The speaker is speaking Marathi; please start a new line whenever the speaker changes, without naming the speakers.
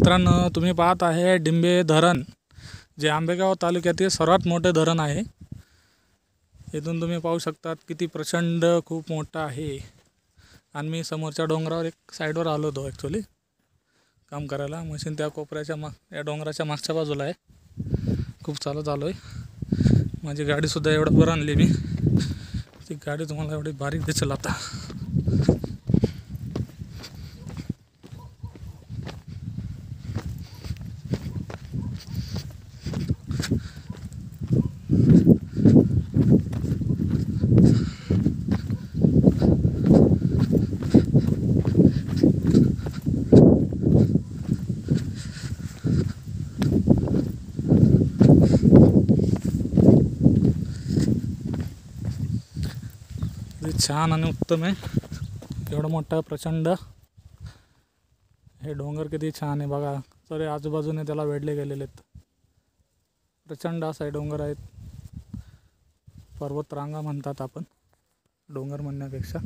मित्रांनो, तुम्ही पाहत आहे डिंबे धरण, जे आंबेगाव तालुक्यातील सर्वात मोठे धरण आहे। इथून तुम्ही पाहू शकतात किती प्रचंड खूप मोठा आहे। आणि मी समोरच्या डोंगरावर एक साईडवर आलो होतो ॲक्च्युअली काम करायला। मशीन त्या कोपऱ्याच्या या डोंगराच्या मागच्या बाजूला आहे। खूप चालत आलो आहे। माझी गाडीसुद्धा एवढं वर आणली मी, ती गाडी तुम्हाला एवढी बारीक दिसेल आता। छान आणि उत्तम आहे। एवढा मोठा प्रचंड हे डोंगर किती छान आहे बघा। तर आजूबाजूने त्याला वेढले गेलेले आहेत। प्रचंड असा डोंगर आहेत, पर्वतरांगा म्हणतात आपण, डोंगर म्हणण्यापेक्षा।